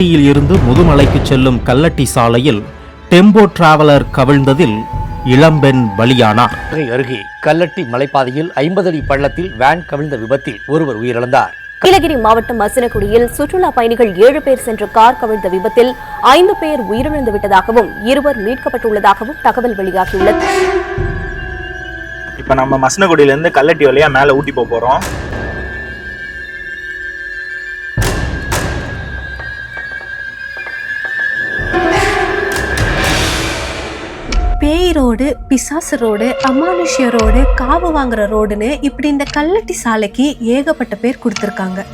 கல்லட்டியில் இருந்து முதுமலைக்கு செல்லும் கல்லட்டி சாலையில் டெம்போ டிராவலர் கவிழ்ந்ததில் இளம்பெண் பலியானார். அருகே கல்லட்டி மலைப்பாதையில் 50 அடி பள்ளத்தில் வேன் கவிழ்ந்த விபத்தில் ஒருவர் உயிரிழந்தார். நீலகிரி மாவட்டம் மசினகுடியில் சுற்றுலா பயணிகள் 7 பேர் சென்ற கார் கவிழ்ந்த விபத்தில் 5 பேர் உயிரிழந்து விட்டதாகவும் 2 மீட்கப்பட்டுள்ளதாகவும் தகவல் வெளியாகியுள்ளது. இப்ப நம்ம மசினகுடியிலிருந்து கல்லட்டி வழியா மேல ஊட்டி போறோம். பேய் ரோடு, பிசாசு ரோடு, அமானுஷ்ய ரோடு, காவு வாங்குற ரோடுன்னு இப்படி இந்த கல்லட்டி சாலைக்கு ஏகப்பட்ட பேர் கொடுத்துருக்காங்க.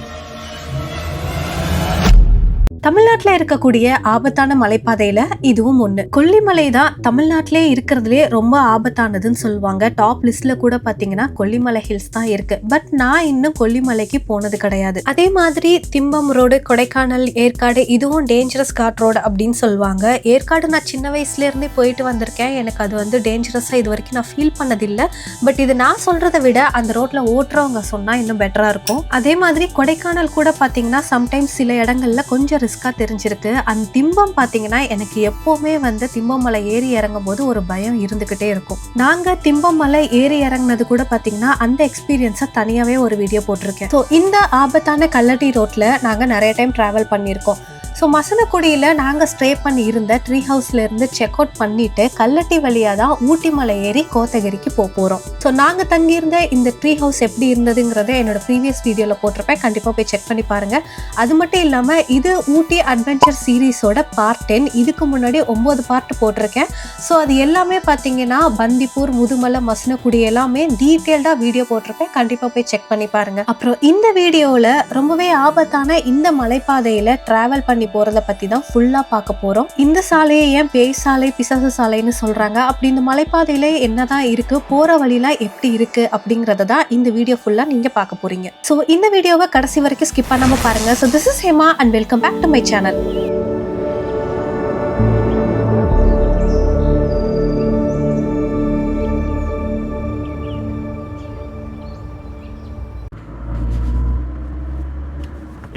தமிழ்நாட்டில் இருக்கக்கூடிய ஆபத்தான மலைப்பாதையில இதுவும் ஒண்ணு. கொல்லிமலை தான் தமிழ்நாட்டிலே இருக்கிறதுலே ரொம்ப ஆபத்தானதுன்னு சொல்லுவாங்க. டாப் லிஸ்ட்ல கூட பாத்தீங்கன்னா கொல்லிமலை ஹில்ஸ் தான் இருக்கு. பட் நான் இன்னும் கொல்லிமலைக்கு போனது கிடையாது. அதே மாதிரி திம்பம் ரோடு, கொடைக்கானல், ஏற்காடு இதுவும் டேஞ்சரஸ் காட் ரோடு அப்படின்னு சொல்லுவாங்க. ஏற்காடு நான் சின்ன வயசுல இருந்தே போயிட்டு வந்திருக்கேன். எனக்கு அது டேஞ்சரஸா இது வரைக்கும் நான் ஃபீல் பண்ணதில்லை. பட் இது நான் சொல்றதை விட அந்த ரோட்ல ஓட்டுறவங்க சொன்னா இன்னும் பெட்டரா இருக்கும். அதே மாதிரி கொடைக்கானல் கூட பாத்தீங்கன்னா சம்டைம்ஸ் சில இடங்கள்ல கொஞ்சம் தெரிஞ்சிருக்கு. அந்த திம்பம் பாத்தீங்கன்னா எனக்கு எப்பவுமே திம்பம் மலை ஏறி இறங்கும் போது ஒரு பயம் இருந்துகிட்டே இருக்கும். நாங்க திம்பம் மலை ஏறி இறங்கினது கூட பாத்தீங்கன்னா அந்த எக்ஸ்பீரியன்ஸை தனியாவே ஒரு வீடியோ போட்டிருக்கேன். ஸோ இந்த ஆபத்தான கல்லட்டி ரோட்ல நாங்க நிறைய டைம் டிராவல் பண்ணியிருக்கோம். ஸோ மசனக்குடியில் நாங்கள் ஸ்டே பண்ணி இருந்த ட்ரீ ஹவுஸ்ல இருந்து செக் அவுட் பண்ணிட்டு கல்லட்டி வழியாக தான் ஊட்டி மலை ஏறி கோத்தகிரிக்கு போகிறோம். ஸோ நாங்கள் தங்கியிருந்த இந்த ட்ரீ ஹவுஸ் எப்படி இருந்ததுங்கிறத என்னோட ப்ரீவியஸ் வீடியோவில் போட்டிருப்பேன். கண்டிப்பாக போய் செக் பண்ணி பாருங்கள். அது மட்டும் இல்லாமல் இது ஊட்டி அட்வென்ச்சர் சீரீஸோட பார்ட் 10. இதுக்கு முன்னாடி 9 பார்ட் போட்டிருக்கேன். ஸோ அது எல்லாமே பார்த்தீங்கன்னா பந்திப்பூர், முதுமலை, மசனக்குடி எல்லாமே டீட்டெயில்டாக வீடியோ போட்டிருப்பேன். கண்டிப்பாக போய் செக் பண்ணி பாருங்கள். அப்புறம் இந்த வீடியோவில் ரொம்பவே ஆபத்தான இந்த மலைப்பாதையில் ட்ராவல் பண்ணி போறத பத்தி தான் ஃபுல்லா பார்க்க போறோம். இந்த சாலையை ஏன் பேய் சாலை, பிசாசு சாலைன்னு சொல்றாங்க, அப்படி இந்த மலைப்பாதையில என்னதான் இருக்கு, போற வழியில எப்படி இருக்கு அப்படிங்கறத தான் இந்த வீடியோ ஃபுல்லா நீங்க பார்க்க போறீங்க. சோ இந்த வீடியோவை கடைசி வரைக்கும் ஸ்கிப் பண்ணாம பாருங்க. So this is Hema and welcome back to my channel.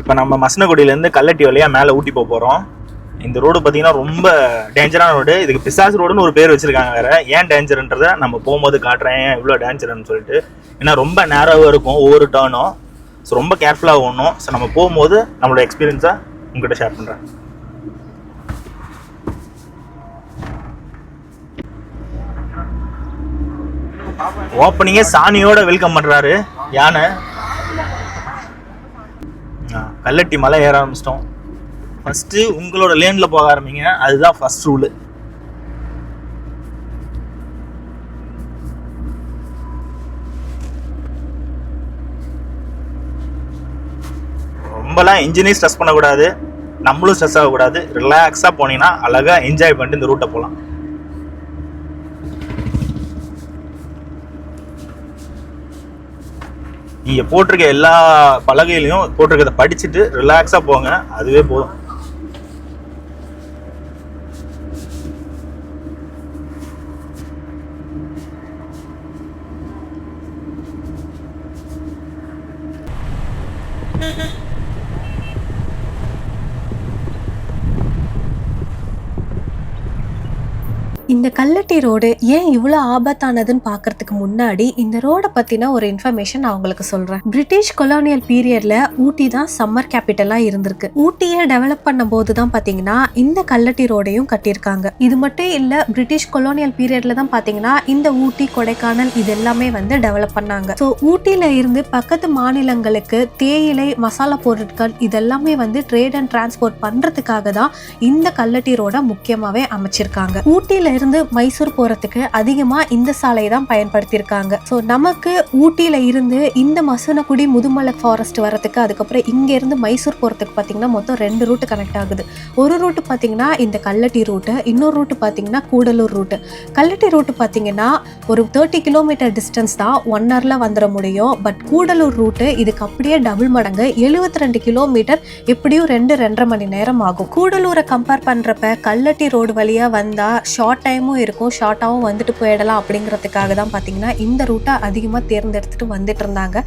இப்போ நம்ம மசனகுடியிலேருந்து கல்லட்டி வழியாக மேலே ஊட்டி போகிறோம். இந்த ரோடு பார்த்தீங்கன்னா ரொம்ப டேஞ்சரான ரோடு. இதுக்கு பிசாசு ரோடுன்னு ஒரு பேர் வச்சுருக்காங்க. வேறு ஏன் டேஞ்சருன்றதை நம்ம போகும்போது காட்டுறேன் ஏன் இவ்வளோ டேஞ்சர்னு சொல்லிட்டு. ஏன்னா ரொம்ப நேராகவும் இருக்கும் ஒவ்வொரு டர்னும். ஸோ ரொம்ப கேர்ஃபுல்லாக ஓடணும். ஸோ நம்ம போகும்போது நம்மளோட எக்ஸ்பீரியன்ஸை உங்ககிட்ட ஷேர் பண்ணுறேன். ஓப்பனிங்கே சாணியோட வெல்கம் பண்ணுறாரு யானை. கல்லட்டி மலை ஏற ஆரம்பிச்சிட்டோம். ஃபஸ்ட்டு உங்களோட லேனில் போக ஆரம்பிங்க. அதுதான் ஃபஸ்ட் ரூலு. ரொம்பலாம் இன்ஜினையும் ஸ்ட்ரெஸ் பண்ணக்கூடாது, நம்மளும் ஸ்ட்ரெஸ் ஆகக்கூடாது. ரிலாக்ஸாக போனீங்கன்னா அழகாக என்ஜாய் பண்ணிட்டு இந்த ரூட்டை போகலாம். நீங்கள் போட்டிருக்க எல்லா பலகையிலையும் போட்டிருக்கிறத படிச்சுட்டு ரிலாக்ஸாக போங்க. அதுவே போதும். இந்த கல்லட்டி ரோடு ஏன் இவ்வளோ ஆபத்தானதுன்னு பார்க்கறதுக்கு முன்னாடி இந்த ரோடை பற்றின ஒரு இன்ஃபர்மேஷன் நான் உங்களுக்கு சொல்கிறேன். பிரிட்டிஷ் கொலோனியல் பீரியட்ல ஊட்டி தான் சம்மர் கேபிட்டலாக இருந்திருக்கு. ஊட்டியை டெவலப் பண்ணும் போது தான் பார்த்தீங்கன்னா இந்த கல்லட்டி ரோடையும் கட்டியிருக்காங்க. இது மட்டும் இல்லை, பிரிட்டிஷ் கொலோனியல் பீரியட்ல தான் பார்த்தீங்கன்னா இந்த ஊட்டி, கொடைக்கானல் இது எல்லாமே டெவலப் பண்ணாங்க. ஸோ ஊட்டியில இருந்து பக்கத்து மாநிலங்களுக்கு தேயிலை, மசாலா பொருட்கள் இதெல்லாமே ட்ரேட் அண்ட் டிரான்ஸ்போர்ட் பண்ணுறதுக்காக தான் இந்த கல்லட்டி ரோடை முக்கியமாகவே அமைச்சிருக்காங்க. ஊட்டியில இருந்து மைசூர் போறதுக்கு அதிகமா இந்த சாலையை தான் பயன்படுத்தியிருக்காங்க. ஸோ நமக்கு ஊட்டியில இருந்து இந்த மசனகுடி, முதுமலை ஃபாரஸ்ட் வரதுக்கு, அதுக்கப்புறம் இங்க இருந்து மைசூர் போறதுக்கு பாத்தீங்கன்னா மொத்தம் 2 ரூட் கனெக்ட் ஆகுது. ஒரு ரூட் பாத்தீங்கன்னா இந்த கல்லட்டி ரூட்டு, இன்னொரு ரூட் பாத்தீங்கன்னா கூடலூர் ரூட்டு. கல்லட்டி ரூட்டு பாத்தீங்கன்னா ஒரு 30 கிலோமீட்டர் டிஸ்டன்ஸ் தான் 1 ஹவர்ல வந்துட முடியும். பட் கூடலூர் ரூட்டு இதுக்கு அப்படியே டபுள் மடங்கு 72 கிலோமீட்டர், எப்படியும் 2-2.5 மணி நேரம் ஆகும். கூடலூரை கம்பேர் பண்றப்ப கல்லட்டி ரோடு வழியா வந்தா ஷார்ட் டைமும் இருக்கும், ஷார்ட்டாகவும் வந்துட்டு போயிடலாம் அப்படிங்கிறதுக்காக தான் பார்த்தீங்கன்னா இந்த ரூட்டை அதிகமாக தேர்ந்தெடுத்துட்டு வந்துட்டு இருந்தாங்க.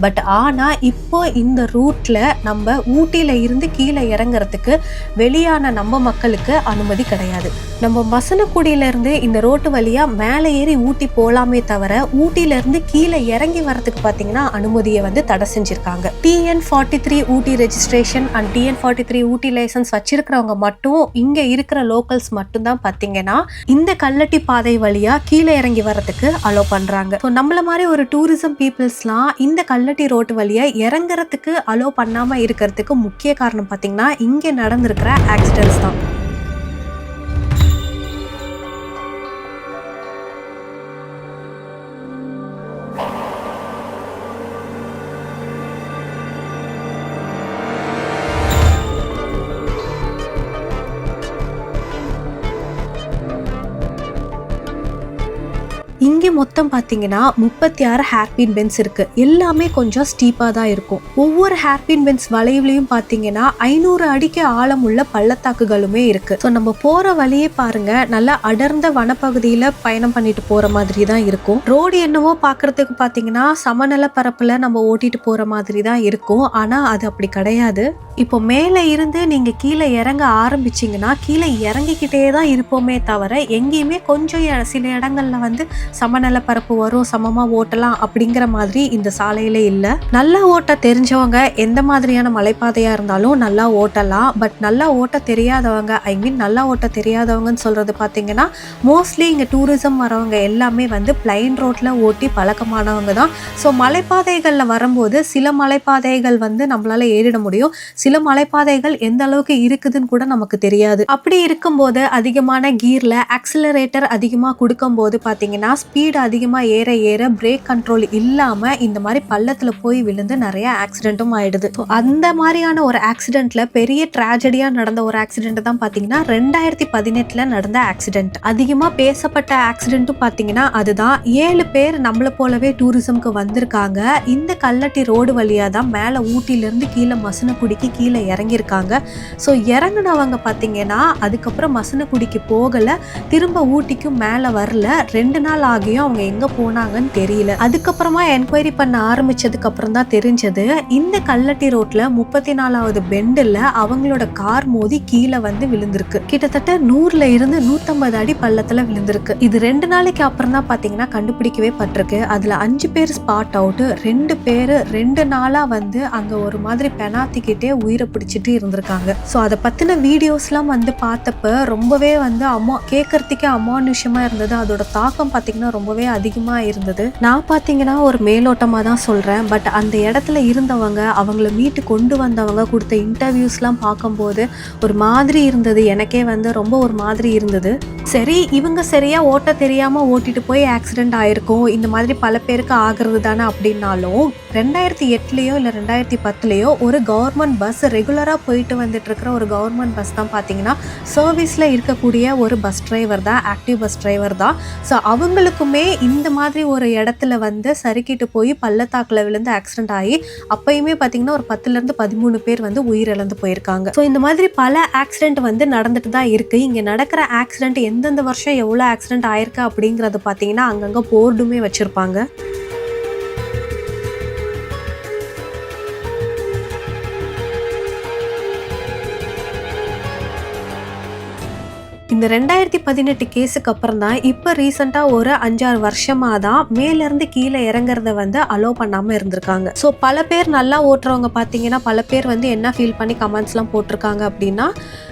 பட் ஆனால் இப்போ இந்த ரூட்டில் நம்ம ஊட்டியில் இருந்து கீழே இறங்குறதுக்கு வெளியான நம்ம மக்களுக்கு அனுமதி கிடையாது. நம்ம மசனக்குடியிலேருந்து இந்த ரோட்டு வழியாக மேலே ஏறி ஊட்டி போகலாமே தவிர ஊட்டியிலேருந்து கீழே இறங்கி வரதுக்கு பார்த்தீங்கன்னா அனுமதியை வந்து தடை செஞ்சுருக்காங்க. TN43 Ooty registration and TN43 Ooty license வச்சிருக்கிறவங்க மட்டும் இங்கே இருக்கிற லோக்கல்ஸ் மட்டும்தான் பார்த்தீங்கன்னா இந்த கல்லட்டி பாதை வழியாக கீழே இறங்கி வரதுக்கு அலோ பண்ணுறாங்க. ஸோ நம்மள மாதிரி ஒரு டூரிசம் பீப்புள்ஸ்லாம் இந்த கல்லட்டி ரோட்டு வழியாக இறங்குறதுக்கு அலோ பண்ணாமல் இருக்கிறதுக்கு முக்கிய காரணம் பார்த்தீங்கன்னா இங்கே நடந்திருக்கிற ஆக்சிடென்ட்ஸ் தான். இங்கே மொத்தம் பார்த்தீங்கன்னா 36 ஹேர்பின் பென்ஸ் இருக்கு. எல்லாமே கொஞ்சம் ஸ்டீப்பாக தான் இருக்கும். ஒவ்வொரு ஹேர்பின் பென்ஸ் வளைவுலையும் பார்த்தீங்கன்னா 500 அடிக்கு ஆழம் உள்ள பள்ளத்தாக்குகளுமே இருக்கு. ஸோ நம்ம போற வழியே பாருங்க, நல்லா அடர்ந்த வனப்பகுதியில் பயணம் பண்ணிட்டு போற மாதிரி தான் இருக்கும். ரோடு என்னவோ பார்க்கறதுக்கு பார்த்தீங்கன்னா சமநல பரப்புல நம்ம ஓட்டிட்டு போற மாதிரி தான் இருக்கும். ஆனா அது அப்படி கிடையாது. இப்போ மேலே இருந்து நீங்க கீழே இறங்க ஆரம்பிச்சிங்கன்னா கீழே இறங்கிக்கிட்டே தான் இருப்போமே தவிர எங்கேயுமே கொஞ்சம் சில இடங்கள்ல வந்து சமநல பரப்பு வரும், சமமா ஓட்டலாம் அப்படிங்கிற மாதிரி இந்த சாலையில இல்லை. நல்லா ஓட்ட தெரிஞ்சவங்க எந்த மாதிரியான மலைப்பாதையா இருந்தாலும் நல்லா ஓட்டலாம். பட் நல்லா ஓட்ட தெரியாதவங்க, நல்லா ஓட்ட தெரியாதவங்கன்னு சொல்றது பார்த்தீங்கன்னா மோஸ்ட்லி இங்கே டூரிசம் வரவங்க எல்லாமே வந்து பிளைன் ரோட்ல ஓட்டி பழக்கமானவங்க தான். ஸோ மலைப்பாதைகளில் வரும்போது சில மலைப்பாதைகள் வந்து நம்மளால ஏறிட முடியும், சில மலைப்பாதைகள் எந்த அளவுக்கு இருக்குதுன்னு கூட நமக்கு தெரியாது. அப்படி இருக்கும்போது அதிகமான கீர்ல ஆக்சிலரேட்டர் அதிகமாக கொடுக்கும் போது பார்த்தீங்கன்னா ஸ்பீடு அதிகமாக ஏற ஏற பிரேக் கண்ட்ரோல் இல்லாம இந்த மாதிரி பள்ளத்துல போய் விழுந்து நிறைய ஆக்சிடென்ட்டும் ஆயிடுது. அந்த மாதிரியான ஒரு ஆக்சிடென்ட்ல பெரிய ட்ராஜடியா நடந்த ஒரு ஆக்சிடென்ட் தான் பார்த்தீங்கன்னா 2018 நடந்த ஆக்சிடென்ட். அதிகமாக பேசப்பட்ட ஆக்சிடென்ட்டும் பார்த்தீங்கன்னா அதுதான். 7 பேர் நம்மள போலவே டூரிசம்க்கு வந்திருக்காங்க. இந்த கல்லட்டி ரோடு வழியா தான் மேலே ஊட்டியிலிருந்து கீழே மசனக்குடிக்கு கீழே இறங்கியிருக்காங்க. ஸோ இறங்கினவங்க பார்த்தீங்கன்னா அதுக்கப்புறம் மசனக்குடிக்கு போகலை, திரும்ப ஊட்டிக்கும் மேலே வரல. 2 நாள் ஆகியும் அவங்க எங்கே போனாங்கன்னு தெரியல. அதுக்கப்புறமா என்கொயரி பண்ண ஆரம்பிச்சதுக்கு அப்புறம் தான் தெரிஞ்சது இந்த கல்லட்டி ரோட்ல 34வது பெண்டில் அவங்களோட கார் மோதி கீழே வந்து விழுந்திருக்கு. கிட்டத்தட்ட 100ல இருந்து 150 அடி பள்ளத்துல விழுந்திருக்கு. இது 2 நாளைக்கு அப்புறம் தான் பார்த்தீங்கன்னா கண்டுபிடிக்கவே பட்டிருக்கு. அதில் 5 பேர் ஸ்பாட் அவுட், 2 பேர் 2 நாளா வந்து அங்கே ஒரு மாதிரி பெனாத்திக்கிட்டே உயிரை பிடிச்சிட்டு இருந்திருக்காங்க. ஸோ அதை பற்றின வீடியோஸ்லாம் வந்து பார்த்தப்ப ரொம்பவே வந்து கேட்கறதுக்கே அமானுஷமாக இருந்தது. அதோட தாக்கம் பார்த்தீங்கன்னா ரொம்பவே அதிகமாக இருந்தது. நான் பார்த்தீங்கன்னா ஒரு மேலோட்டமாக தான் சொல்கிறேன். பட் அந்த இடத்துல இருந்தவங்க, அவங்கள மீட்டு கொண்டு வந்தவங்க கொடுத்த இன்டர்வியூஸ்லாம் பார்க்கும்போது ஒரு மாதிரி இருந்தது. எனக்கே வந்து ரொம்ப ஒரு மாதிரி இருந்தது. சரி, இவங்க சரியாக ஓட்ட தெரியாமல் ஓட்டிட்டு போய் ஆக்சிடென்ட் ஆயிருக்கும், இந்த மாதிரி பல பேருக்கு ஆகிறது தானே அப்படின்னாலும் 2008 இல்லை 2010 ஒரு கவர்மெண்ட் பஸ் ரெகுலராக போயிட்டு வந்துட்டு இருக்கிற ஒரு கவர்மெண்ட் பஸ் தான் பார்த்தீங்கன்னா சர்வீஸில் இருக்கக்கூடிய ஒரு பஸ் டிரைவர் தான், ஆக்டிவ் பஸ் டிரைவர் தான். ஸோ அவங்களுக்குமே இந்த மாதிரி ஒரு இடத்துல வந்து சறுக்கிட்டு போய் பள்ளத்தாக்கில் விழுந்து ஆக்சிடென்ட் ஆகி அப்பயுமே பார்த்தீங்கன்னா ஒரு 10லேருந்து 13 பேர் வந்து உயிரிழந்து போயிருக்காங்க. ஸோ இந்த மாதிரி பல ஆக்சிடென்ட் வந்து நடந்துட்டு தான் இருக்குது. இங்கே நடக்கிற ஆக்சிடென்ட் எந்தெந்த வருஷம் எவ்வளோ ஆக்சிடென்ட் ஆயிருக்கு அப்படிங்கிறது பார்த்தீங்கன்னா அங்கங்கே போர்டுமே வச்சுருப்பாங்க. இந்த 2018 கேஸுக்கு அப்புறம் தான் இப்போ ரீசெண்டாக ஒரு 5-6 வருஷமாக தான் மேலேருந்து கீழே இறங்குறத வந்து அலோ பண்ணாமல் இருந்திருக்காங்க. ஸோ பல பேர் நல்லா ஓட்டுறவங்க பார்த்தீங்கன்னா பல பேர் வந்து என்ன ஃபீல் பண்ணி கமெண்ட்ஸ்லாம் போட்டிருக்காங்க அப்படின்னா,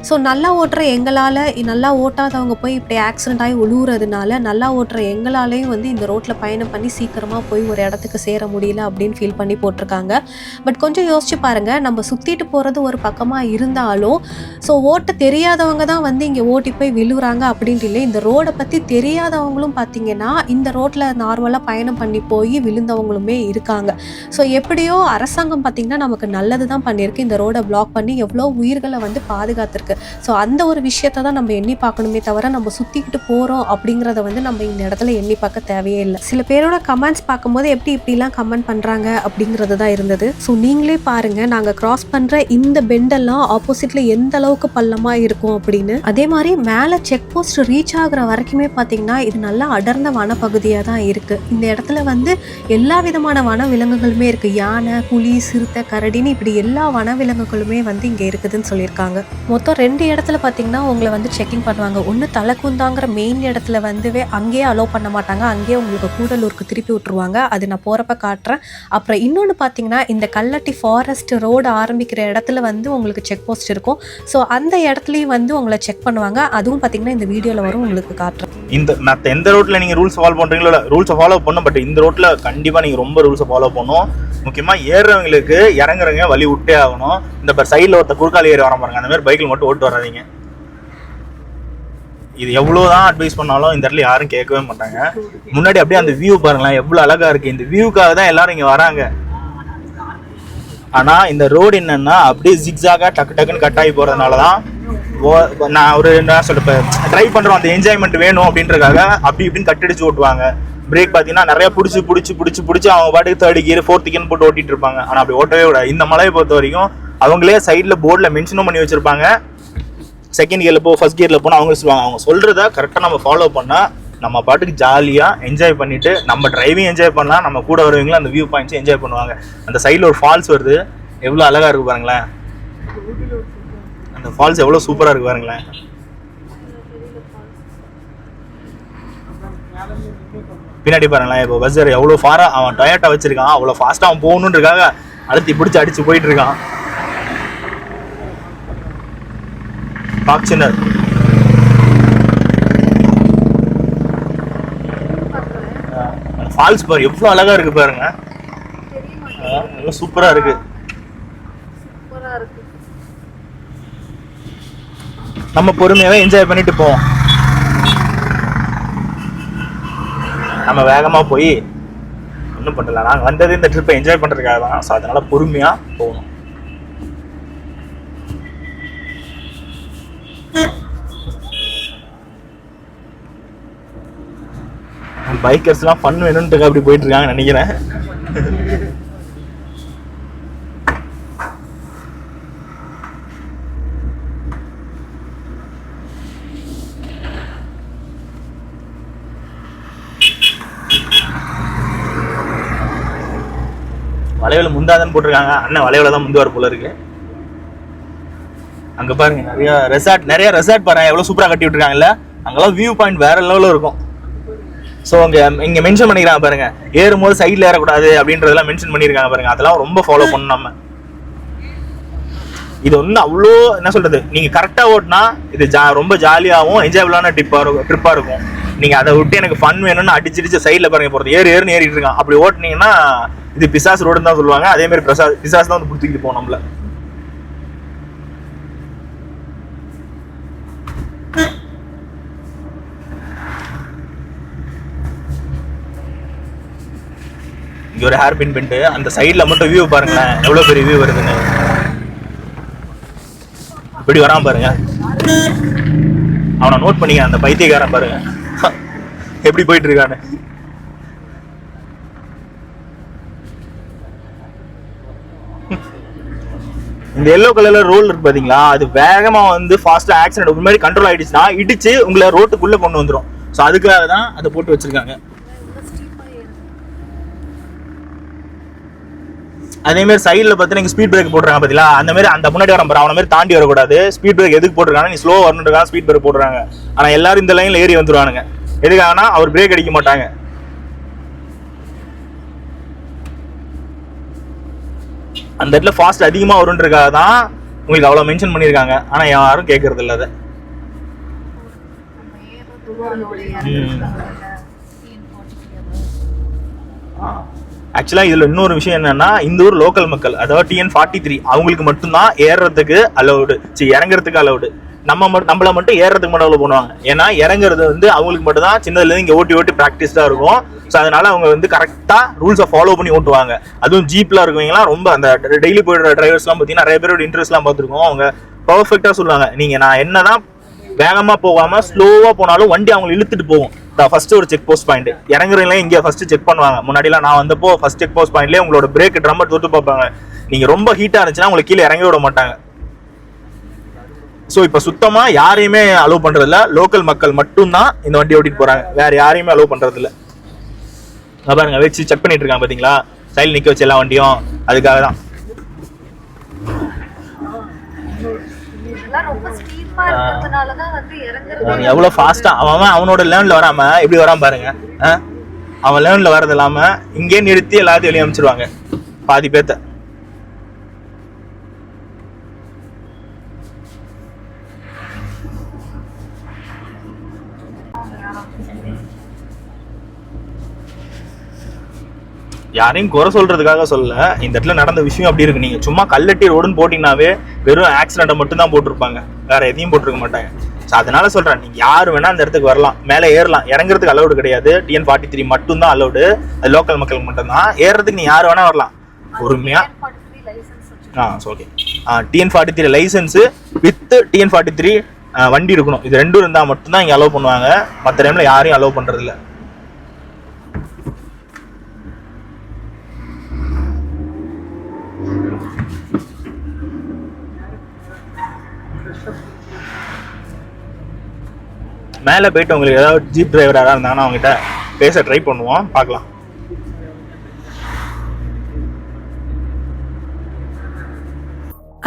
ஸோ நல்லா ஓட்டுற எங்களால் நல்லா ஓட்டாதவங்க போய் இப்படி ஆக்சிடென்ட் ஆகி உழுவுறதுனால நல்லா ஓட்டுற எங்களாலேயும் வந்து இந்த ரோட்டில் பயணம் பண்ணி சீக்கிரமாக போய் ஒரு இடத்துக்கு சேர முடியல அப்படின்னு ஃபீல் பண்ணி போட்டிருக்காங்க. பட் கொஞ்சம் யோசிச்சு பாருங்கள், நம்ம சுற்றிட்டு போகிறது ஒரு பக்கமாக இருந்தாலும் ஸோ ஓட்ட தெரியாதவங்க தான் வந்து இங்கே ஓட்டி போய் விழுவுறாங்க அப்படின்ட்டு இல்லை. இந்த ரோடை பற்றி தெரியாதவங்களும் பார்த்தீங்கன்னா இந்த ரோட்டில் நார்மலாக பயணம் பண்ணி போய் விழுந்தவங்களுமே இருக்காங்க. ஸோ எப்படியோ அரசாங்கம் பார்த்தீங்கன்னா நமக்கு நல்லது தான் பண்ணியிருக்கு. இந்த ரோடை பிளாக் பண்ணி எவ்வளோ உயிர்களை வந்து பாதுகாத்திருக்கு. ஸோ அந்த ஒரு விஷயத்தை தான் நம்ம எண்ணி பார்க்கணுமே தவிர நம்ம சுற்றிக்கிட்டு போகிறோம் அப்படிங்கிறத வந்து நம்ம இந்த இடத்துல எண்ணி பார்க்க தேவையே இல்லை. சில பேரோட கமெண்ட்ஸ் பார்க்கும்போது இப்படிலாம் கமெண்ட் பண்ணுறாங்க அப்படிங்கிறது தான் இருந்தது. ஸோ நீங்களே பாருங்கள், நாங்கள் கிராஸ் பண்ணுற இந்த பெண்டெல்லாம் ஆப்போசிட்டில் எந்த அளவுக்கு பள்ளமாக இருக்கும் அப்படின்னு. அதே மாதிரி மேலே செக் போஸ்ட் ரீச் ஆகுற வரைக்குமே பார்த்தீங்கன்னா இது நல்லா அடர்ந்த வனப்பகுதியாக தான் இருக்குது. இந்த இடத்துல வந்து எல்லா விதமான வனவிலங்குகளுமே இருக்குது. யானை, புலி, சிறுத்தை, கரடின்னு இப்படி எல்லா வனவிலங்குகளுமே வந்து இங்கே இருக்குதுன்னு சொல்லியிருக்காங்க. மொத்தம் 2 இடத்துல பார்த்தீங்கன்னா உங்களை வந்து செக்கிங் பண்ணுவாங்க. ஒன்று தலைக்குந்தாங்கிற மெயின் இடத்துல வந்து அங்கேயே அலோவ் பண்ண மாட்டாங்க, அங்கேயே உங்களுக்கு கூடலூருக்கு திருப்பி விட்டுருவாங்க. அது நான் போகிறப்ப காட்டுறேன். அப்புறம் இன்னொன்று பார்த்தீங்கன்னா இந்த கல்லட்டி ஃபாரஸ்ட் ரோடு ஆரம்பிக்கிற இடத்துல வந்து உங்களுக்கு செக் போஸ்ட் இருக்கும். ஸோ அந்த இடத்துலையும் வந்து உங்களை செக் பண்ணுவாங்க. அதுவும் பார்த்தீங்கன்னா இந்த வீடியோவில் வரும், உங்களுக்கு காட்டுறேன். இந்த மற்ற எந்த ரோட்டில் நீங்கள் ரூல்ஸ் ஃபாலோ பண்ணுறீங்களோ ரூல்ஸை ஃபாலோ பண்ணணும். பட் இந்த ரோட்டில் கண்டிப்பாக நீங்கள் ரொம்ப ரூல்ஸை ஃபாலோ பண்ணணும். முக்கியமாக ஏறுறவங்களுக்கு இறங்குறவங்க வழி விட்டே ஆகணும். இந்த சைடில் ஒருத்த குறுக்கால ஏறி வர பாருங்க, அந்த மாதிரி பைக்கில் மட்டும் ஓட்டு வராதீங்க. இது எவ்வளோதான் அட்வைஸ் பண்ணாலும் இந்த இடத்துல யாரும் கேட்கவே மாட்டாங்க. முன்னாடி அப்படியே அந்த வியூ பாருங்களேன், எவ்வளோ அழகாக இருக்குது. இந்த வியூக்காக தான் எல்லாரும் இங்கே வராங்க. ஆனால் இந்த ரோடு என்னன்னா அப்படியே ஜிக்ஸாக டக்கு டக்குன்னு கட் ஆகி போகிறதுனால தான் நான் என்ன சொல்லிப்பேன், ட்ரைவ் பண்ணுறோம் அந்த என்ஜாய்மெண்ட் வேணும் அப்படின்றதுக்காக அப்படி இப்படின்னு கட்டடிச்சு ஓட்டுவாங்க. பிரேக் பார்த்தீங்கன்னா நிறையா பிடிச்சி அவங்க பாட்டுக்கு 3rd கியர் 4th கியர் போட்டு ஓட்டிட்டு இருப்பாங்க. ஆனால் அப்படி ஓட்டவே விடாது. இந்த மலையை பொறுத்த வரைக்கும் அவங்களே சைடில் போர்டில் மென்ஷனும் பண்ணி வச்சிருப்பாங்க. 2nd கியரில் போ, 1st கியரில் போனால் அவங்க சொல்லுவாங்க. அவங்க சொல்கிறத கரெக்டாக நம்ம ஃபாலோ பண்ணால் நம்ம பாட்டுக்கு ஜாலியாக என்ஜாய் பண்ணிட்டு நம்ம டிரைவிங் என்ஜாய் பண்ணலாம், நம்ம கூட வருவீங்களா அந்த வியூ பாயிண்ட்ஸ் என்ஜாய் பண்ணுவாங்க. அந்த சைடில் ஒரு ஃபால்ஸ் வருது, எவ்வளோ அழகாக இருக்கு பாருங்களேன். அந்த ஃபால்ஸ் எவ்வளோ சூப்பராக இருக்கு பாருங்களேன். பின்னாடி பாருங்களேன், இப்போ பஸ்ஸர் எவ்வளோ ஃபாராக அவன் டொயோட்டா வச்சிருக்கான், அவ்வளோ ஃபாஸ்ட்டாக அவன் போகணுன்றக்காக அழுத்தி பிடிச்சி அடிச்சு போயிட்டு இருக்கான். ஃபார்ச்சுனர் ஃபால்ஸ் பாரு எவ்வளோ அழகா இருக்கு பாருங்க, எவ்வளோ சூப்பரா இருக்கு. நம்ம பொறுமையாவே என்ஜாய் பண்ணிட்டு போவோம். நம்ம வேகமா போய் ஒன்றும் பண்ணல. நாங்கள் வந்தது இந்த ட்ரிப்பை என்ஜாய் பண்றதுக்காக தான். ஸோ அதனால பொறுமையா போகணும். பைக்கர்ஸ்லாம் ஃபன் வேணும்னு அப்படி போயிட்டு இருக்காங்க நினைக்கிறேன். வளைவுல முந்தாதன்னு போட்டிருக்காங்க. அண்ணன் வளைவுல தான் முந்துவார் போல இருக்கு. அங்க பாருங்க நிறைய ரெசார்ட் பாருங்க எவ்வளவு சூப்பரா கட்டி விட்டுருக்காங்கல்ல. அங்கெல்லாம் வியூ பாயிண்ட் வேற லெவலில் இருக்கும். ஸோ இங்கே மென்ஷன் பண்ணிக்கிறாங்க பாருங்க, ஏறும்போது சைடில் ஏறக்கூடாது அப்படின்றதெல்லாம் மென்ஷன் பண்ணியிருக்காங்க பாருங்க. அதெல்லாம் ரொம்ப ஃபாலோ பண்ணணும் நம்ம. இது ஒன்றும் அவ்வளோ என்ன சொல்றது, நீங்கள் கரெக்டாக ஓட்டினா இது ரொம்ப ஜாலியாகவும் என்ஜாயபிளான ட்ரிப்பாக இருக்கும். நீங்கள் அதை விட்டு எனக்கு ஃபன் வேணும்னு அடிச்சு சைடில் பாருங்க போகிறது ஏறுன்னு ஏறிட்டு இருக்கான். அப்படி ஓட்டினீங்கன்னா இது பிசாஸ் ரோடுன்னு தான் சொல்லுவாங்க. அதே மாதிரி பிசாஸ் தான் வந்து பிடிச்சிக்கிட்டு போகும் நம்மள. இங்க ஒரு ஹேர் பின் பண்ணிட்டு அந்த சைட்ல மட்டும் வியூ பாருங்களேன், எவ்வளவு பெரிய வியூ வருதுன்னு. இப்படி வராம பாருங்க, அவனை நோட் பண்ணிக்க. அந்த பைத்தியக்காரன் பாருங்க எப்படி போயிட்டு இருக்கான்னு. இந்த எல்லோ கலர்ல ரோல் இருக்கு பாத்தீங்களா, அது வேகமா வந்து ஃபாஸ்டா ஆக்சிடென்ட் ஒரு மாதிரி கண்ட்ரோல் ஆயிடுச்சுன்னா இடிச்சு உங்களை ரோட்டுக்குள்ள கொண்டு வந்துடும். ஸோ அதுக்காக தான் அதை போட்டு வச்சிருக்காங்க. அதே மாதிரி சைடில் பார்த்தீங்கன்னா ஸ்பீட் பிரேக் போட்டுருக்காங்க பார்த்தீங்களா, அந்த மாதிரி அந்த முன்னாடி வர அவன மாதிரி தாண்டி வரக்கூடாது. ஸ்பீட் பிரேக் எதுக்கு போட்டுருக்காங்க, நீ ஸ்லோ வரணுன்றக்காக ஸ்பீட் பிரேக் போட்டுருக்காங்க. ஆனால் எல்லாரும் இந்த லைனில் ஏறி வந்துருவானுங்க. எதுக்காகனா அவர் பிரேக் அடிக்க மாட்டாங்க. அந்த இடத்துல ஃபாஸ்ட் அதிகமாக வருன்றதுக்காக தான் உங்களுக்கு அவ்வளோ மென்ஷன் பண்ணியிருக்காங்க. ஆனால் யாரும் கேட்கறது இல்லை அதை. ஆக்சுவலாக இதில் இன்னொரு விஷயம் என்னன்னா, இந்த ஊர் லோக்கல் மக்கள், அதாவது TN43 அவங்களுக்கு மட்டும்தான் ஏறுறதுக்கு அலௌடு, இறங்குறதுக்கு அலௌடு. நம்மள மட்டும் ஏறுறதுக்கு மட்டும் அலோவ் பண்ணுவாங்க. ஏன்னா இறங்குறது வந்து அவங்களுக்கு மட்டும் தான் சின்னதுலேருந்து இங்கே ஓட்டி ப்ராக்டிஸ்டாக இருக்கும். ஸோ அதனால அவங்க வந்து கரெக்டாக ரூல்ஸை ஃபாலோ பண்ணி ஓட்டுவாங்க. அதுவும் ஜீப்ல இருக்கவங்கலாம் ரொம்ப அந்த டெய்லி போயிடுற டிரைவர்ஸ்லாம் பார்த்தீங்கன்னா நிறைய பேரோட இன்ட்ரெஸ்ட்லாம் பார்த்துருக்கோம். அவங்க பர்ஃபெக்டாக சொல்லுவாங்க, நீங்கள் நான் என்னதான் வேகமாக போகாமல் ஸ்லோவாக போனாலும் வண்டி அவங்களை இழுத்துட்டு போகும். ஃபர்ஸ்ட் ஒரு செக் போஸ்ட் பாயிண்ட் இறங்குறீங்களே இங்கே ஃபர்ஸ்ட் செக் பண்ணுவாங்க. முன்னாடிலாம் நான் வந்தப்போ ஃபர்ஸ்ட் செக் போஸ்ட் பாயிண்ட்லேயே உங்களோட பிரேக் ட்ரம்மர் தொட்டு பார்ப்பாங்க. நீங்கள் ரொம்ப ஹீட்டாக இருந்துச்சுன்னா உங்களுக்கு கீழே இறங்கி விட மாட்டாங்க. ஸோ இப்போ சுத்தமாக யாரையுமே அலோவ் பண்ணுறதில்ல, லோக்கல் மக்கள் மட்டும்தான் இந்த வண்டி ஓட்டிட்டு போகிறாங்க, வேற யாரையுமே அலோவ் பண்ணுறதில்ல. பாருங்க வச்சு செக் பண்ணிட்டு இருக்காங்க பார்த்தீங்களா, சைடில் நிற்க வச்சு எல்லா வண்டியும், அதுக்காக தான். எவ்வளோ ஃபாஸ்டா அவனோட லேவனில் வராம எப்படி வராம பாருங்க. அவன் லேவனில் வர்றது இல்லாம இங்கே நிறுத்தி எல்லாத்தையும் வெளியே அமைச்சிருவாங்க பாதி பேத்த. யாரையும் குறை சொல்றதுக்காக சொல்ல, இந்த இடத்துல நடந்த விஷயம் அப்படி இருக்கு. நீங்க சும்மா கல்லட்டி ரோடுன்னு போட்டீங்கன்னாவே வெறும் ஆக்சிடென்ட்டை மட்டும் தான் போட்டிருப்பாங்க, வேற எதையும் போட்டிருக்க மாட்டாங்க. ஸோ அதனால சொல்றேன், நீங்க யாரு வேணா அந்த இடத்துக்கு வரலாம், மேலே ஏறலாம். இறங்குறதுக்கு அலௌடு கிடையாது, TN43 மட்டும் தான் அலௌடு, அது லோக்கல் மக்களுக்கு மட்டும் தான். ஏறுறதுக்கு நீ யாரு வேணா வரலாம் பொறுமையா. Okay, TN43 licence with TN43 வண்டி இருக்கணும். இது ரெண்டும் இருந்தால் மட்டும்தான் இங்கே அலோவ் பண்ணுவாங்க, மற்ற டைம்ல யாரையும் அலோவ் பண்றது இல்லை. மேலே போயிட்டு உங்களுக்கு ஏதாவது ஜீப் டிரைவர் யாராவது இருந்தாங்கன்னா அவங்ககிட்ட பேச ட்ரை பண்ணுவோம், பார்க்கலாம்.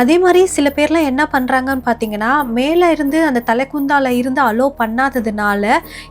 அதே மாதிரி சில பேர்லாம் என்ன பண்ணுறாங்கன்னு பார்த்தீங்கன்னா, மேலே இருந்து அந்த தலைக்குந்தால இருந்து அலோவ் பண்ணாததுனால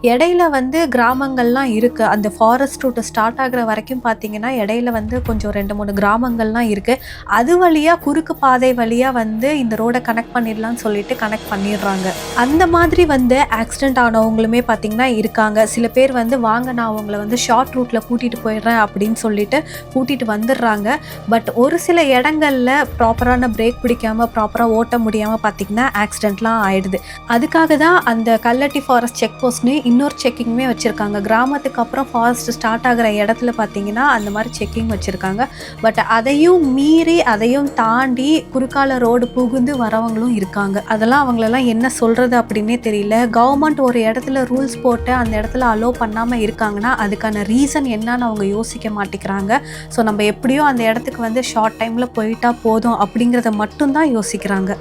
இடையில வந்து கிராமங்கள்லாம் இருக்குது. அந்த ஃபாரஸ்ட் ரூட்டு ஸ்டார்ட் ஆகிற வரைக்கும் பார்த்தீங்கன்னா இடையில வந்து கொஞ்சம் 2-3 கிராமங்கள்லாம் இருக்குது. அது வழியாக குறுக்கு பாதை வழியாக வந்து இந்த ரோடை கனெக்ட் பண்ணிடலான்னு சொல்லிட்டு கனெக்ட் பண்ணிடுறாங்க. அந்த மாதிரி வந்து ஆக்சிடென்ட் ஆனவங்களுமே பார்த்தீங்கன்னா இருக்காங்க. சில பேர் வந்து வாங்க நான் அவங்கள வந்து ஷார்ட் ரூட்டில் கூட்டிகிட்டு போயிடுறேன் அப்படின்னு சொல்லிட்டு கூட்டிகிட்டு வந்துடுறாங்க. பட் ஒரு சில இடங்களில் ப்ராப்பரான பிரேக் பிடிக்காமல் ப்ராப்பராக ஓட்ட முடியாமல் பார்த்திங்கன்னா ஆக்சிடெண்ட்லாம் ஆகிடுது. அதுக்காக தான் அந்த கல்லட்டி ஃபாரஸ்ட் செக் போஸ்ட்னு இன்னொரு செக்கிங்குமே வச்சுருக்காங்க. கிராமத்துக்கு அப்புறம் ஃபாரஸ்ட் ஸ்டார்ட் ஆகிற இடத்துல பார்த்திங்கன்னா அந்த மாதிரி செக்கிங் வச்சுருக்காங்க. பட் அதையும் மீறி அதையும் தாண்டி குறுக்கால ரோடு புகுந்து வரவங்களும் இருக்காங்க. அதெல்லாம் அவங்களெல்லாம் என்ன சொல்கிறது அப்படின்னே தெரியல. கவர்மெண்ட் ஒரு இடத்துல ரூல்ஸ் போட்டு அந்த இடத்துல அலோவ் பண்ணாமல் இருக்காங்கன்னா அதுக்கான ரீசன் என்னன்னு அவங்க யோசிக்க மாட்டேங்கிறாங்க. ஸோ நம்ம எப்படியோ அந்த இடத்துக்கு வந்து ஷார்ட் டைமில் போயிட்டா போதும் அப்படிங்கிறத மட்டும்தான் யோசிக்கிறாங்க.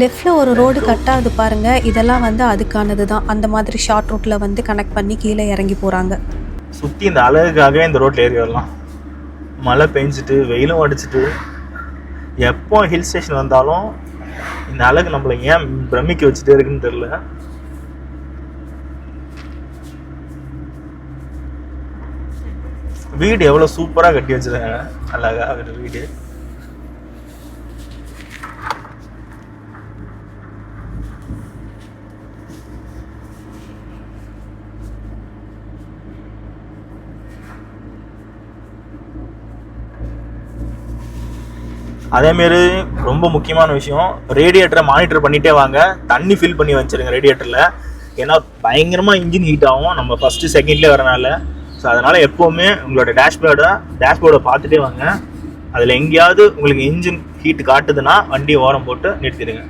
லெஃப்டில் ஒரு ரோடு கட்டாது பாருங்கள், இதெல்லாம் வந்து அதுக்கானது தான். அந்த மாதிரி ஷார்ட் ரூட்டில் வந்து கனெக்ட் பண்ணி கீழே இறங்கி போகிறாங்க. சுற்றி இந்த அழகுக்காகவே இந்த ரோட்டில் ஏறி வரலாம். மழை பெஞ்சிட்டு வெயிலும் அடிச்சுட்டு எப்போ ஹில் ஸ்டேஷன் வந்தாலும் இந்த அழகு நம்மளை ஏன் பிரமிக்க வச்சுட்டே இருக்குன்னு தெரியல. வீடு எவ்வளோ சூப்பராக கட்டி வச்சுருக்காங்க, அழகாக வீடு. அதேமாரி ரொம்ப முக்கியமான விஷயம், ரேடியேட்டரை மானிட்டர் பண்ணிகிட்டே வாங்க. தண்ணி ஃபில் பண்ணி வச்சுருங்க ரேடியேட்டரில். ஏன்னா பயங்கரமாக இன்ஜின் ஹீட் ஆகும் நம்ம ஃபஸ்ட்டு செகண்ட்லேயே வரனால. ஸோ அதனால் எப்போவுமே உங்களோட டேஷ்போர்டை பார்த்துட்டே வாங்க. அதில் எங்கேயாவது உங்களுக்கு இன்ஜின் ஹீட் காட்டுதுன்னா வண்டியை ஓரம் போட்டு நிறுத்திடுங்க.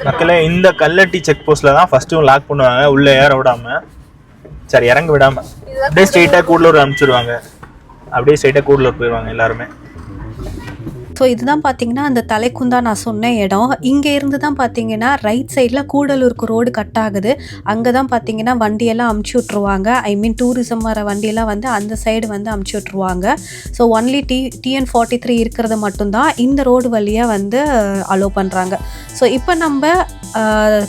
மக்களே, இந்த கல்லட்டி செக் போஸ்ட்ல தான் ஃபர்ஸ்ட் லாக் பண்ணுவாங்க, உள்ள ஏற விடாம, சரி இறங்க விடாம. அப்படியே ஸ்ட்ரெயிட்டா கூடலூர் அனுப்பிச்சிடுவாங்க. அப்படியே ஸ்ட்ரெயிட்டா கூடலூர் போயிடுவாங்க எல்லாருமே. ஸோ இதுதான் பார்த்தீங்கன்னா அந்த தலைக்குந்தா நான் சொன்ன இடம். இங்கே இருந்து தான் பார்த்தீங்கன்னா ரைட் சைடில் கூடலூருக்கு ரோடு கட் ஆகுது. அங்கே தான் பார்த்தீங்கன்னா வண்டியெல்லாம் அமுச்சு விட்ருவாங்க. ஐ மீன் டூரிசம் வர வண்டியெல்லாம் வந்து அந்த சைடு வந்து அமுச்சு விட்ருவாங்க. ஸோ ஒன்லி TN43 இருக்கிறது மட்டும்தான் இந்த ரோடு வழியாக வந்து அலோவ் பண்ணுறாங்க. ஸோ இப்போ நம்ம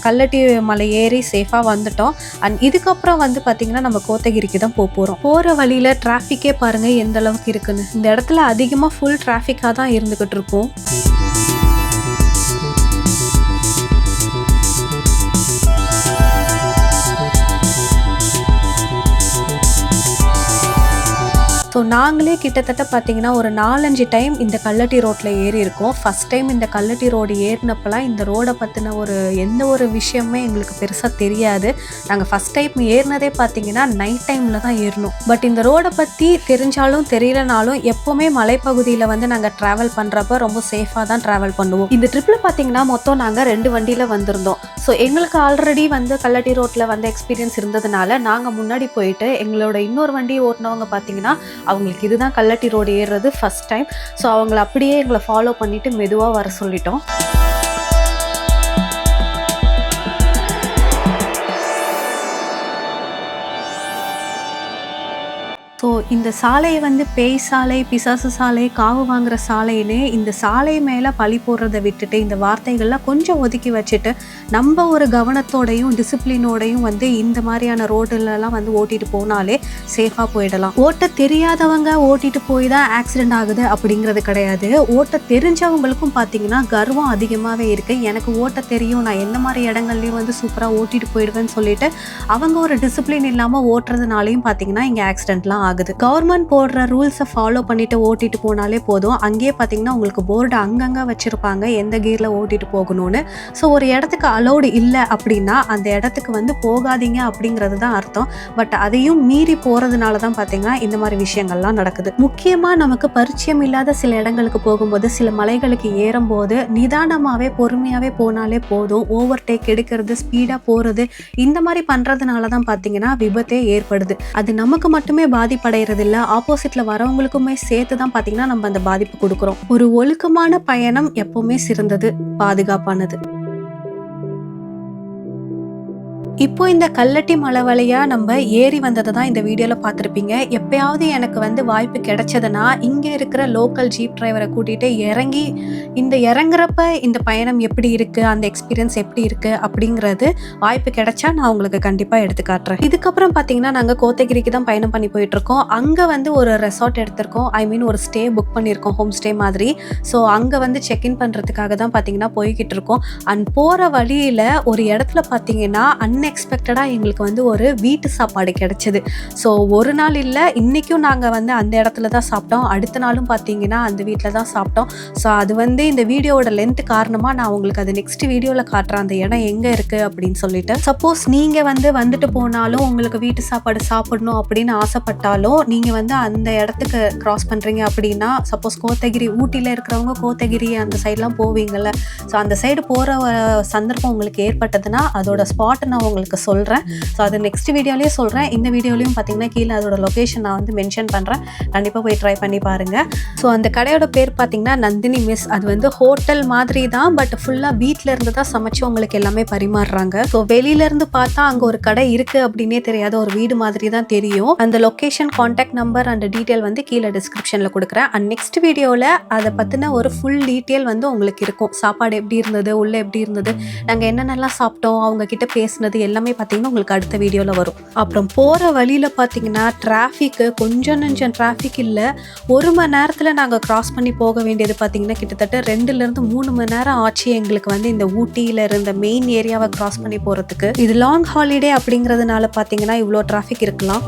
கல்லட்டி மலை ஏறி சேஃபாக வந்துட்டோம். அண்ட் இதுக்கப்புறம் வந்து பார்த்திங்கன்னா நம்ம கோத்தகிரிக்கு தான் போகிறோம். போகிற வழியில் டிராஃபிக்கே பாருங்கள் எந்த அளவுக்கு இருக்குன்னு. இந்த இடத்துல அதிகமாக ஃபுல் டிராஃபிக்காக தான் இருந்துக்கிட்டு இருக்கும். ஸோ நாங்களே கிட்டத்தட்ட பார்த்தீங்கன்னா ஒரு 4-5 டைம் இந்த கல்லட்டி ரோட்டில் ஏறி இருக்கோம். ஃபஸ்ட் டைம் இந்த கல்லட்டி ரோடு ஏறினப்பெல்லாம் இந்த ரோடை பற்றின எந்த ஒரு விஷயமே எங்களுக்கு பெருசாக தெரியாது. நாங்கள் ஃபஸ்ட் டைம் ஏறினதே பார்த்தீங்கன்னா நைட் டைமில் தான் ஏறினோம். பட் இந்த ரோடை பற்றி தெரிஞ்சாலும் தெரியலனாலும் எப்போவுமே மலைப்பகுதியில் வந்து நாங்கள் ட்ராவல் பண்ணுறப்ப ரொம்ப சேஃபாக தான் ட்ராவல் பண்ணுவோம். இந்த ட்ரிப்பில் பார்த்தீங்கன்னா மொத்தம் நாங்கள் 2 வண்டியில் வந்திருந்தோம். ஸோ எங்களுக்கு ஆல்ரெடி வந்து கல்லட்டி ரோட்டில் வந்து எக்ஸ்பீரியன்ஸ் இருந்ததுனால நாங்கள் முன்னாடி போயிட்டு எங்களோட இன்னொரு வண்டி ஓட்டினவங்க பார்த்தீங்கன்னா அவங்களுக்கு இதுதான் கல்லட்டி ரோடு ஏறுறது ஃபர்ஸ்ட் டைம். ஸோ அவங்கள அப்படியே எங்களை ஃபாலோ பண்ணிவிட்டு மெதுவாக வர சொல்லிட்டோம். ஸோ இந்த சாலையை வந்து பேய் சாலை, பிசாசு சாலை, காவு வாங்குகிற சாலைன்னு இந்த சாலை மேலே பழி போடுறதை விட்டுட்டு இந்த வார்த்தைகள்லாம் கொஞ்சம் ஒதுக்கி வச்சுட்டு நம்ம ஒரு கவனத்தோடையும் டிசிப்ளினோடையும் வந்து இந்த மாதிரியான ரோடுலலாம் வந்து ஓட்டிகிட்டு போனாலே சேஃபாக போயிடலாம். ஓட்ட தெரியாதவங்க ஓட்டிகிட்டு போய் தான் ஆக்சிடென்ட் ஆகுது அப்படிங்கிறது கிடையாது. ஓட்ட தெரிஞ்சவங்களுக்கும் பார்த்தீங்கன்னா கர்வம் அதிகமாகவே இருக்குது. எனக்கு ஓட்ட தெரியும், நான் எந்த மாதிரி இடங்கள்லையும் வந்து சூப்பராக ஓட்டிகிட்டு போயிடுவேன்னு சொல்லிட்டு அவங்க ஒரு டிசிப்ளின் இல்லாமல் ஓட்டுறதுனாலையும் பார்த்தீங்கன்னா இங்கே ஆக்சிடென்ட்லாம் ஆகுது. கவர்மெண்ட் போடுற ரூல்ஸை ஃபாலோ பண்ணிட்டு ஓட்டிட்டு போனாலே போதும். அங்கேயே பார்த்தீங்கன்னா உங்களுக்கு போர்டு அங்கங்கே வச்சுருப்பாங்க எந்த கியரில் ஓட்டிட்டு போகணும்னு. ஸோ ஒரு இடத்துக்கு அலோடு இல்லை அப்படின்னா அந்த இடத்துக்கு வந்து போகாதீங்க அப்படிங்கிறது தான் அர்த்தம். பட் அதையும் மீறி போகிறதுனால தான் பார்த்தீங்கன்னா இந்த மாதிரி விஷயங்கள்லாம் நடக்குது. முக்கியமாக நமக்கு பரிச்சயம் இல்லாத சில இடங்களுக்கு போகும்போது, சில மலைகளுக்கு ஏறும்போது நிதானமாகவே பொறுமையாகவே போனாலே போதும். ஓவர் டேக் எடுக்கிறது, ஸ்பீடாக போகிறது, இந்த மாதிரி பண்ணுறதுனால தான் பார்த்தீங்கன்னா விபத்தே ஏற்படுது. அது நமக்கு மட்டுமே பாதிப்படைகிறதில்ல, ஆப்போசிட்ல வரவங்களுக்குமே சேர்த்து தான் பார்த்தீங்கன்னா நம்ம அந்த பாதிப்பு கொடுக்குறோம். ஒரு ஒழுக்கமான பயணம் எப்பவுமே சிறந்தது, பாதுகாப்பானது. இப்போ இந்த கல்லட்டி மலை வழியாக நம்ம ஏறி வந்ததை தான் இந்த வீடியோவில் பார்த்துருப்பீங்க. எப்பயாவது எனக்கு வந்து வாய்ப்பு கிடைச்சதுன்னா இங்கே இருக்கிற லோக்கல் ஜீப் டிரைவரை கூட்டிகிட்டு இறங்கி இறங்குறப்ப இந்த பயணம் எப்படி இருக்குது, அந்த எக்ஸ்பீரியன்ஸ் எப்படி இருக்குது அப்படிங்கிறது வாய்ப்பு கிடைச்சா நான் உங்களுக்கு கண்டிப்பாக எடுத்து காட்டுறேன். இதுக்கப்புறம் பார்த்தீங்கன்னா நாங்கள் கோத்தகிரிக்கு தான் பயணம் பண்ணி போயிட்டுருக்கோம். அங்கே வந்து ஒரு ரெசார்ட் எடுத்திருக்கோம், ஐ மீன் ஒரு ஸ்டே புக் பண்ணியிருக்கோம், ஹோம் ஸ்டே மாதிரி. ஸோ அங்கே வந்து செக்இன் பண்ணுறதுக்காக தான் பார்த்தீங்கன்னா போய்கிட்டு இருக்கோம். அண்ட் போகிற வழியில் ஒரு இடத்துல பார்த்தீங்கன்னா அன்எக்ஸ்பெக்டடாக எங்களுக்கு வந்து ஒரு வீட்டு சாப்பாடு கிடைச்சிது. ஸோ ஒரு நாள் இல்லை, இன்றைக்கும் நாங்கள் வந்து அந்த இடத்துல தான் சாப்பிட்டோம். அடுத்த நாளும் பார்த்தீங்கன்னா அந்த வீட்டில் தான் சாப்பிட்டோம். ஸோ அது வந்து இந்த வீடியோவோட லென்த் காரணமாக நான் உங்களுக்கு அது நெக்ஸ்ட் வீடியோவில் காட்டுறேன் அந்த இடம் எங்கே இருக்குது அப்படின்னு சொல்லிட்டு. சப்போஸ் நீங்கள் வந்துட்டு போனாலும் உங்களுக்கு வீட்டு சாப்பாடு சாப்பிடணும் அப்படின்னு ஆசைப்பட்டாலும் நீங்கள் வந்து அந்த இடத்துக்கு கிராஸ் பண்ணுறீங்க அப்படின்னா, சப்போஸ் கோத்தகிரி, ஊட்டியில் இருக்கிறவங்க கோத்தகிரி அந்த சைட்லாம் போவீங்கள்ல, ஸோ அந்த சைடு போகிற சந்தர்ப்பம் உங்களுக்கு ஏற்பட்டதுன்னா அதோட ஸ்பாட் நான் உங்களுக்கு சொல்கிறேன். ஸோ அது நெக்ஸ்ட் வீடியோலேயே சொல்கிறேன். இந்த வீடியோலையும் பார்த்தீங்கன்னா கீழே அதோட லொக்கேஷன் நான் வந்து மென்ஷன் பண்ணுறேன், கண்டிப்பாக போய் ட்ரை பண்ணி பாருங்கள். ஸோ அந்த கடையோட பேர் பார்த்தீங்கன்னா நந்தினி மெஸ். அது வந்து ஹோட்டல் மாதிரி தான், பட் ஃபுல்லாக வீட்டில் இருந்து தான் சமைச்சு உங்களுக்கு எல்லாமே பரிமாறுறாங்க. ஸோ வெளியிலேருந்து பார்த்தா அங்கே ஒரு கடை இருக்குது அப்படின்னே தெரியாத ஒரு வீடு மாதிரி தான் தெரியும். அந்த location, contact number and detail வந்து கீழே டிஸ்கிரிப்ஷனில் கொடுக்குறேன். அண்ட் நெக்ஸ்ட் வீடியோவில் அதை பற்றின ஒரு ஃபுல் டீட்டெயில் வந்து உங்களுக்கு இருக்கும். சாப்பாடு எப்படி இருந்தது, உள்ளே எப்படி இருந்தது, நாங்கள் என்னென்னலாம் சாப்பிட்டோம், அவங்க கிட்ட பேசினது எல்லாமே பார்த்தீங்கன்னா உங்களுக்கு அடுத்த வீடியோவில் வரும். அப்புறம் போகிற வழியில் பார்த்தீங்கன்னா டிராஃபிக்கு கொஞ்சம் நெஞ்சம் டிராஃபிக் இல்லை. 1 மணி நேரத்தில் நாங்கள் கிராஸ் பண்ணி போக வேண்டியது பார்த்தீங்கன்னா கிட்டத்தட்ட 2 to 3 மணி நேரம் ஆச்சு எங்களுக்கு வந்து இந்த ஊட்டியில் இருந்த மெயின் ஏரியாவை கிராஸ் பண்ணி போகிறதுக்கு. இது லாங் ஹாலிடே அப்படிங்கிறதுனால பார்த்தீங்கன்னா இவ்வளோ டிராஃபிக் இருக்கலாம்.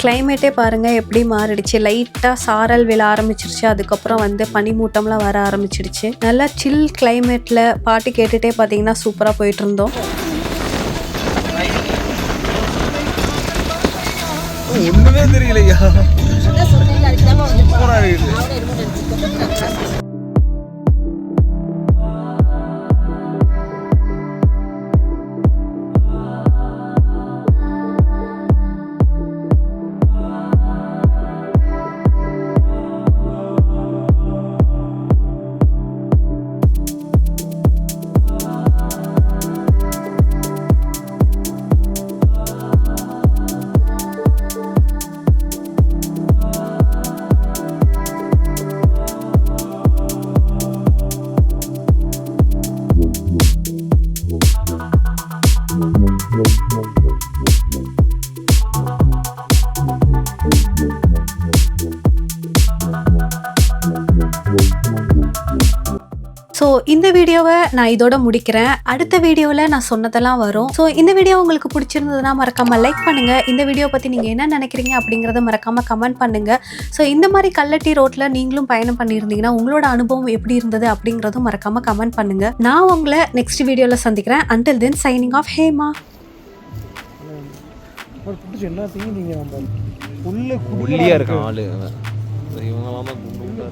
கிளைமேட்டே பாருங்கள் எப்படி மாறிடுச்சு. லைட்டாக சாரல் விழ ஆரம்பிச்சிருச்சு, அதுக்கப்புறம் வந்து பனிமூட்டம்லாம் வர ஆரம்பிச்சிடுச்சு. நல்லா சில் கிளைமேட்டில் பாட்டு கேட்டுகிட்டே பார்த்தீங்கன்னா சூப்பராக போயிட்டு இருந்தோம். ஒன்றுமே தெரியலையா. ஸோ இந்த வீடியோவை நான் இதோட முடிக்கிறேன். அடுத்த வீடியோவில் நான் சொன்னதெல்லாம் வரும். ஸோ இந்த வீடியோ உங்களுக்கு பிடிச்சிருந்ததுன்னா மறக்காமல் லைக் பண்ணுங்கள். இந்த வீடியோ பற்றி நீங்கள் என்ன நினைக்கிறீங்க அப்படிங்கிறத மறக்காமல் கமெண்ட் பண்ணுங்கள். ஸோ இந்த மாதிரி கல்லட்டி ரோட்டில் நீங்களும் பயணம் பண்ணியிருந்தீங்கன்னா உங்களோட அனுபவம் எப்படி இருந்தது அப்படிங்கிறதும் மறக்காமல் கமெண்ட் பண்ணுங்கள். நான் உங்களை நெக்ஸ்ட் வீடியோவில் சந்திக்கிறேன். until then signing off, Hema. எல்லாத்தையும் நீங்க ஒல்லியா இருக்கான் ஆளு இவங்களாம குண்டு